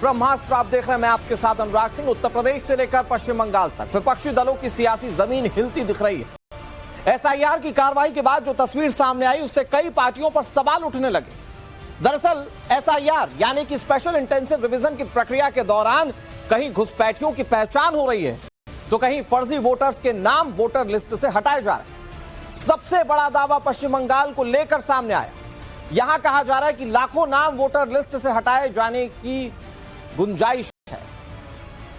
ब्रह्मास्त्र आप देख रहे हैं, मैं आपके साथ अनुराग सिंह। उत्तर प्रदेश से लेकर पश्चिम बंगाल तक विपक्षी दलों की सियासी जमीन हिलती दिख रही है। एसआईआर की कार्रवाई के बाद जो तस्वीर सामने आई उससे कई पार्टियों पर सवाल उठने लगे। दरअसल एसआईआर यानी कि स्पेशल इंटेंसिव रिवीजन की प्रक्रिया के दौरान कहीं घुसपैठियों की पहचान हो रही है तो कहीं फर्जी वोटर्स के नाम वोटर लिस्ट से हटाए जा रहे हैं। सबसे बड़ा दावा पश्चिम बंगाल को लेकर सामने आया। यहां कहा जा रहा है कि लाखों नाम वोटर लिस्ट से हटाए जाने की गुंजाइश है।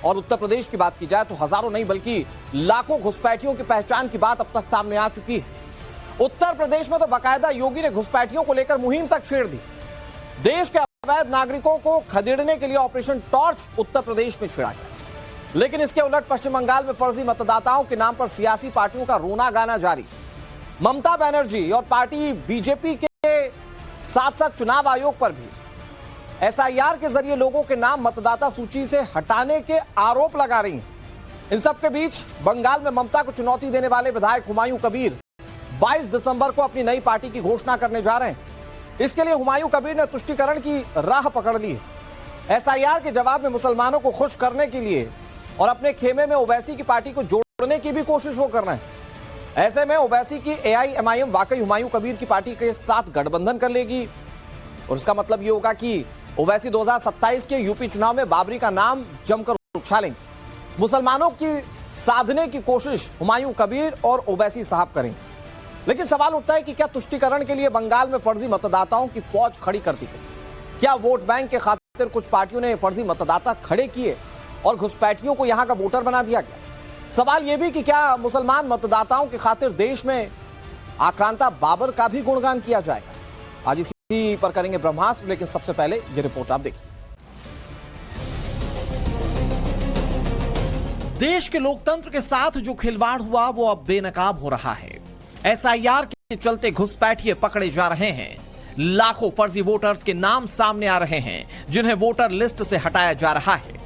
और उत्तर प्रदेश की बात की जाए तो हजारों नहीं बल्कि लाखों घुसपैठियों की पहचान की बात अब तक सामने आ चुकी है। उत्तर प्रदेश में तो बाकायदा योगी ने घुसपैठियों को लेकर मुहिम तक छेड़ दी। देश के अवैध नागरिकों को खदेड़ने के लिए ऑपरेशन टॉर्च उत्तर प्रदेश में छेड़ा गया। लेकिन इसके उलट पश्चिम बंगाल में फर्जी मतदाताओं के नाम पर सियासी पार्टियों का रोना गाना जारी। ममता बनर्जी और पार्टी बीजेपी के साथ साथ चुनाव आयोग पर भी एसआईआर के जरिए लोगों के नाम मतदाता सूची से हटाने के आरोप लगा रही हैं। इन सबके बीच बंगाल में ममता को चुनौती देने वाले विधायक हुमायूं कबीर 22 दिसंबर को अपनी नई पार्टी की घोषणा करने जा रहे हैं। इसके लिए हुमायूं कबीर ने तुष्टीकरण की राह पकड़ ली है। एसआईआर के जवाब में मुसलमानों को खुश करने के लिए और अपने खेमे में ओवैसी की पार्टी को जोड़ने की भी कोशिश वो कर रहे हैं। ऐसे में ओवैसी की एआईएमआईएम वाकई हुमायूं कबीर की पार्टी के साथ गठबंधन कर लेगी और इसका मतलब यह होगा कि ओवैसी 2027 के यूपी चुनाव में बाबरी का नाम जमकर उछालेंगे। मुसलमानों की साधने की कोशिश हुमायूं कबीर और ओवैसी साहब करेंगे। लेकिन सवाल उठता है कि क्या तुष्टीकरण के लिए बंगाल में फर्जी मतदाताओं की फौज खड़ी कर दी गई? क्या वोट बैंक के खातिर कुछ पार्टियों ने फर्जी मतदाता खड़े किए और घुसपैठियों को यहां का वोटर बना दिया गया? सवाल यह भी कि क्या मुसलमान मतदाताओं की खातिर देश में आक्रांता बाबर का भी गुणगान किया जाएगा? आज इसी पर करेंगे ब्रह्मास्त्र, लेकिन सबसे पहले ये रिपोर्ट आप देखिए। देश के लोकतंत्र के साथ जो खिलवाड़ हुआ वो अब बेनकाब हो रहा है। एसआईआर के चलते घुसपैठिए पकड़े जा रहे हैं। लाखों फर्जी वोटर्स के नाम सामने आ रहे हैं जिन्हें वोटर लिस्ट से हटाया जा रहा है।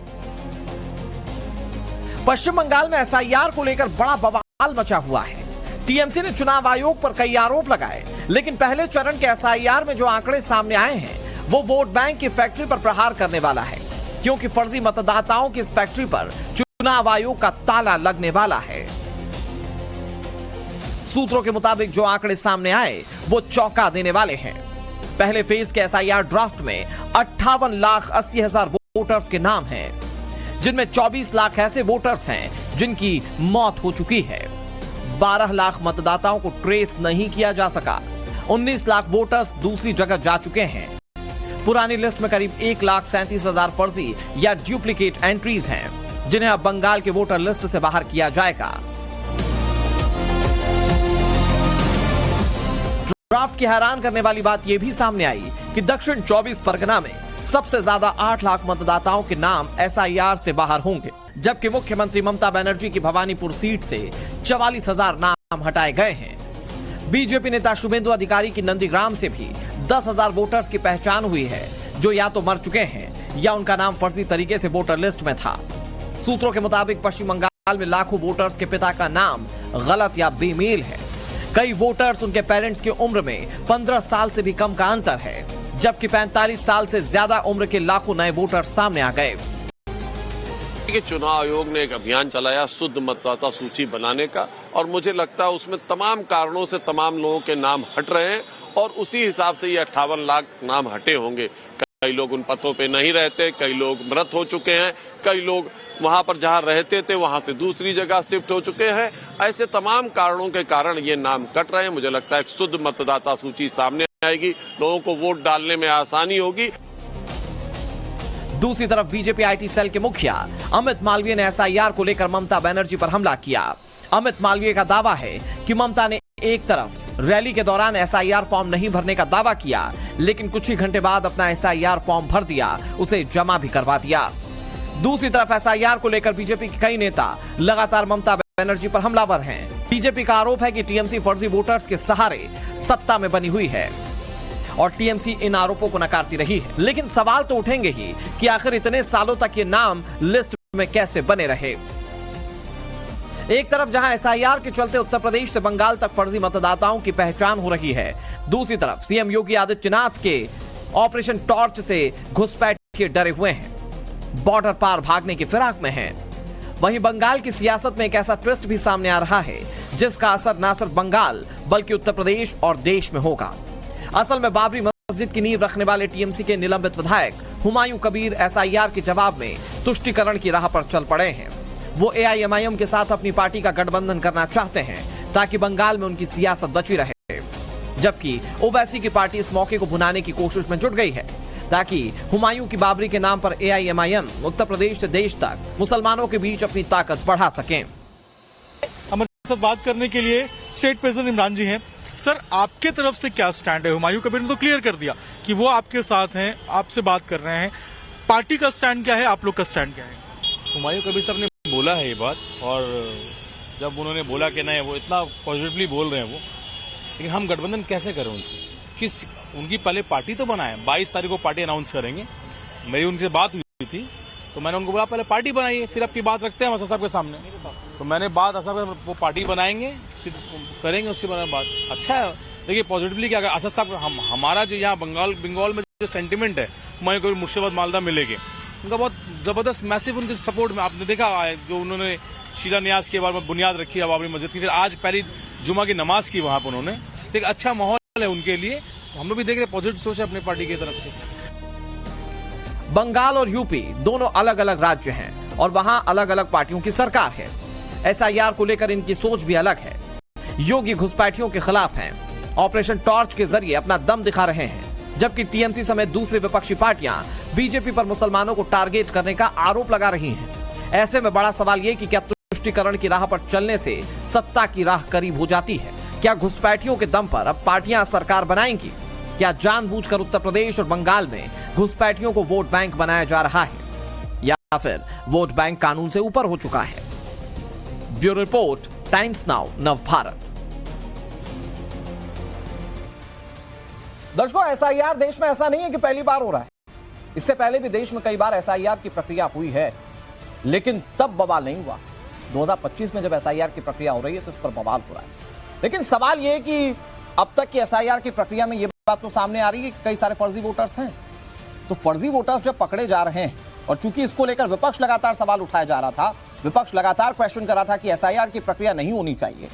पश्चिम बंगाल में एसआईआर को लेकर बड़ा बवाल मचा हुआ है। टीएमसी ने चुनाव आयोग पर कई आरोप लगाए, लेकिन पहले चरण के एसआईआर में जो आंकड़े सामने आए हैं वो वोट बैंक की फैक्ट्री पर प्रहार करने वाला है, क्योंकि फर्जी मतदाताओं की इस फैक्ट्री पर चुनाव आयोग का ताला लगने वाला है। सूत्रों के मुताबिक जो आंकड़े सामने आए वो चौंका देने वाले हैं। पहले फेज के एसआईआर ड्राफ्ट में 58,80,000 वोटर्स के नाम हैं, जिनमें 24 लाख ऐसे वोटर्स हैं जिनकी मौत हो चुकी है। 12 लाख मतदाताओं को ट्रेस नहीं किया जा सका। 19 लाख वोटर्स दूसरी जगह जा चुके हैं। पुरानी लिस्ट में करीब 1,37,000 फर्जी या डुप्लीकेट एंट्रीज हैं, जिन्हें अब बंगाल के वोटर लिस्ट से बाहर किया जाएगा। ड्राफ्ट की हैरान करने वाली बात यह भी सामने आई कि दक्षिण 24 परगना में सबसे ज्यादा 8 लाख मतदाताओं के नाम एसआईआर से बाहर होंगे, जबकि मुख्यमंत्री ममता बनर्जी की भवानीपुर सीट से 44,000 नाम हटाए गए हैं। बीजेपी नेता शुभेंदु अधिकारी की नंदीग्राम से भी 10,000 वोटर्स की पहचान हुई है, जो या तो मर चुके हैं या उनका नाम फर्जी तरीके से वोटर लिस्ट में था। सूत्रों के मुताबिक पश्चिम बंगाल में लाखों वोटर्स के पिता का नाम गलत या बेमेल है। कई वोटर्स उनके पेरेंट्स की उम्र में 15 साल से भी कम का अंतर है, जबकि 45 साल से ज्यादा उम्र के लाखों नए वोटर सामने आ गए। चुनाव आयोग ने एक अभियान चलाया शुद्ध मतदाता सूची बनाने का, और मुझे लगता है उसमें तमाम कारणों से तमाम लोगों के नाम हट रहे हैं और उसी हिसाब से ये 58 लाख नाम हटे होंगे। कई लोग उन पदों पे नहीं रहते, कई लोग मृत हो चुके हैं, कई लोग वहां पर जहां रहते थे वहां से दूसरी जगह शिफ्ट हो चुके हैं। ऐसे तमाम कारणों के कारण ये नाम कट रहे हैं। मुझे लगता है एक शुद्ध मतदाता सूची सामने आएगी, लोगों को वोट डालने में आसानी होगी। दूसरी तरफ बीजेपी आईटी सेल के मुखिया अमित मालवीय ने एसआईआर को लेकर ममता बनर्जी पर हमला किया। अमित मालवीय का दावा है कि ममता ने एक तरफ रैली के दौरान एसआईआर फॉर्म नहीं भरने का दावा किया, लेकिन कुछ ही घंटे बाद अपना एसआईआर फॉर्म भर दिया, उसे जमा भी करवा दिया। दूसरी तरफ एसआईआर को लेकर बीजेपी के कई नेता लगातार ममता बनर्जी पर हमलावर हैं। बीजेपी का आरोप है कि टीएमसी फर्जी वोटर्स के सहारे सत्ता में बनी हुई है और टीएमसी इन आरोपों को नकारती रही है। लेकिन सवाल तो उठेंगे ही कि आखिर इतने सालों तक ये नाम लिस्ट में कैसे बने रहे। एक तरफ जहां एसआईआर के चलते उत्तर प्रदेश से बंगाल तक फर्जी मतदाताओं की पहचान हो रही है, दूसरी तरफ सीएम योगी आदित्यनाथ के ऑपरेशन टॉर्च से घुसपैठिए डरे हुए हैं। बॉर्डर पार भागने की फिराक में हैं। वहीं बंगाल की सियासत में एक ऐसा ट्विस्ट भी सामने आ रहा है जिसका असर न सिर्फ बंगाल बल्कि उत्तर प्रदेश और देश में होगा। असल में बाबरी मस्जिद की नींव रखने वाले टीएमसी के निलंबित विधायक हुमायूं कबीर एसआईआर के जवाब में तुष्टीकरण की राह पर चल पड़े हैं। वो एआईएमआईएम के साथ अपनी पार्टी का गठबंधन करना चाहते हैं ताकि बंगाल में उनकी सियासत बची रहे, जबकि ओवैसी की पार्टी इस मौके को भुनाने की कोशिश में जुट गई है ताकि हुमायूं की बाबरी के नाम पर एआईएमआईएम उत्तर प्रदेश से देश तक मुसलमानों के बीच अपनी ताकत बढ़ा सके। हमारे साथ बात करने के लिए स्टेट प्रेसिडेंट इमरान जी हैं। सर, आपके तरफ से क्या स्टैंड है? हुमायूं कबीर ने तो क्लियर कर दिया कि वो आपके साथ हैं, आपसे बात कर रहे हैं। पार्टी का स्टैंड क्या है, आप लोग का स्टैंड क्या है? हुमायूं कबीर साहब ने बोला है ये बात, और जब उन्होंने बोला कि नहीं, वो इतना पॉजिटिवली बोल रहे हैं वो, लेकिन हम गठबंधन कैसे करें उनसे? उनकी पहले पार्टी तो बनाए, 22 तारीख को पार्टी अनाउंस करेंगे। मेरी उनसे बात हुई थी तो मैंने उनको बोला पहले पार्टी बनाइए, फिर आपकी बात रखते हैं असद साहब के सामने। तो मैंने बात असद साहब, वो पार्टी बनाएंगे फिर करेंगे, उसके बाद बात। अच्छा है, देखिए पॉजिटिवली क्या असद साहब, हमारा जो यहाँ बंगाल में जो सेंटिमेंट है, हुमायूं कबीर मुर्शिदाबाद मालदा मिलेंगे, उनका बहुत जबरदस्त मैसिव उनके सपोर्ट में आपने देखा जो उन्होंने शिलान्यास के बाद में बुनियाद रखी है बाबरी मस्जिद की, फिर आज पहली जुमा की नमाज की वहां पर उन्होंने। तो एक अच्छा माहौल है उनके लिए, तो हम लोग भी देख रहे पॉजिटिव सोच है अपनी पार्टी की तरफ से। बंगाल और यूपी दोनों अलग अलग राज्य हैं और वहां अलग अलग पार्टियों की सरकार है। एसआईआर को लेकर इनकी सोच भी अलग है। योगी घुसपैठियों के खिलाफ हैं, ऑपरेशन टॉर्च के जरिए अपना दम दिखा रहे हैं, जबकि टीएमसी समेत दूसरी विपक्षी पार्टियां बीजेपी पर मुसलमानों को टारगेट करने का आरोप लगा रही हैं। ऐसे में बड़ा सवाल ये कि क्या तुष्टीकरण की राह पर चलने से सत्ता की राह करीब हो जाती है? क्या घुसपैठियों के दम पर अब पार्टियां सरकार बनाएंगी? क्या जानबूझकर उत्तर प्रदेश और बंगाल में घुसपैठियों को वोट बैंक बनाया जा रहा है, या फिर वोट बैंक कानून से ऊपर हो चुका है? ब्यूरो रिपोर्ट, टाइम्स नाउ, नव भारत। दर्शकों, एसआईआर देश में ऐसा नहीं है कि पहली बार हो रहा है। इससे पहले भी देश में कई बार एसआईआर की प्रक्रिया हुई है, लेकिन तब बवाल नहीं हुआ। 2025 में जब एसआईआर की प्रक्रिया हो रही है तो इस पर बवाल हो रहा है। लेकिन सवाल यह कि अब तक की एसआईआर की प्रक्रिया में यह बात तो सामने आ रही है कि कई सारे फर्जी वोटर्स हैं। तो फर्जी वोटर्स जब पकड़े जा रहे हैं, और चूंकि इसको लेकर विपक्ष लगातार सवाल उठाया जा रहा था, विपक्ष लगातार क्वेश्चन कर रहा था कि एसआईआर की प्रक्रिया नहीं होनी चाहिए,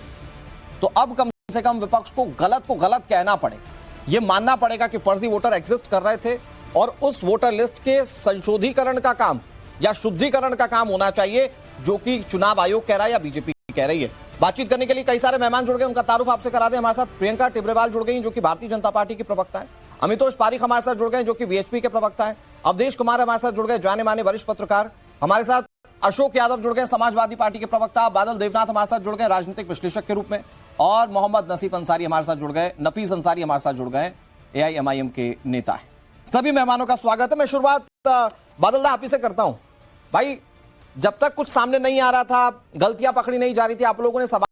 तो अब कम से कम विपक्ष को गलत कहना पड़ेगा। यह मानना पड़ेगा कि फर्जी वोटर एग्जिस्ट कर रहे थे और उस वोटर लिस्ट के संशोधीकरण का काम या शुद्धिकरण का काम होना चाहिए, जो कि चुनाव आयोग कह रहा है या बीजेपी कह रही है। बातचीत करने के लिए कई सारे मेहमान जुड़ गए, उनका तारुफ आपसे करा दें। हमारे साथ प्रियंका टिब्रेवाल जुड़ गई जो कि भारतीय जनता पार्टी की प्रवक्ता है, अमितोष पारीक हमारे साथ जुड़ गए जो कि वीएचपी के प्रवक्ता है, अवधेश कुमार हमारे साथ जुड़ गए, जाने माने वरिष्ठ पत्रकार, हमारे साथ अशोक यादव जुड़ गए, समाजवादी पार्टी के प्रवक्ता, बादल देवनाथ हमारे साथ जुड़ गए राजनीतिक विश्लेषक के रूप में, और मोहम्मद नसीफ अंसारी हमारे साथ जुड़ गए, नफीस अंसारी हमारे साथ जुड़ गए, एआईएमआईएम के नेता है। सभी मेहमानों का स्वागत है। मैं शुरुआत बादल दा आप ही से करता हूं। भाई, जब तक कुछ सामने नहीं आ रहा था, गलतियां पकड़ी नहीं जा रही थी, आप लोगों ने सवाल